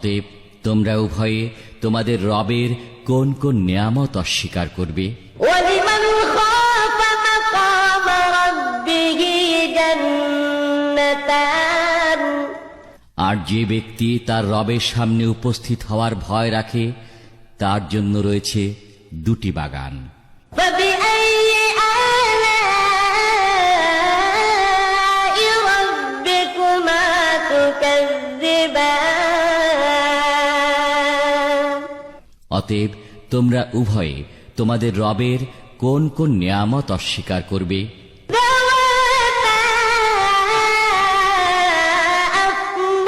অতএব তোমরা উভয়ে তোমাদের রবের কোন কোন নিয়ামত অস্বীকার করবে? وَلِمَنْ خَافَ مَقَامَ رَبِّهِ جَنَّتَانِ আর যে ব্যক্তি তার রবের সামনে উপস্থিত হওয়ার ভয় রাখে তার জন্য রয়েছে দুটি বাগান। فَبِأَيِّ آلَاءِ رَبِّكُمَا تُكَذِّبَانِ অতএব তোমরা উভয়ে তোমাদের রবের কোন কোন নিয়ামত অস্বীকার করবে? ذَوَاتَا أَفْنَانٍ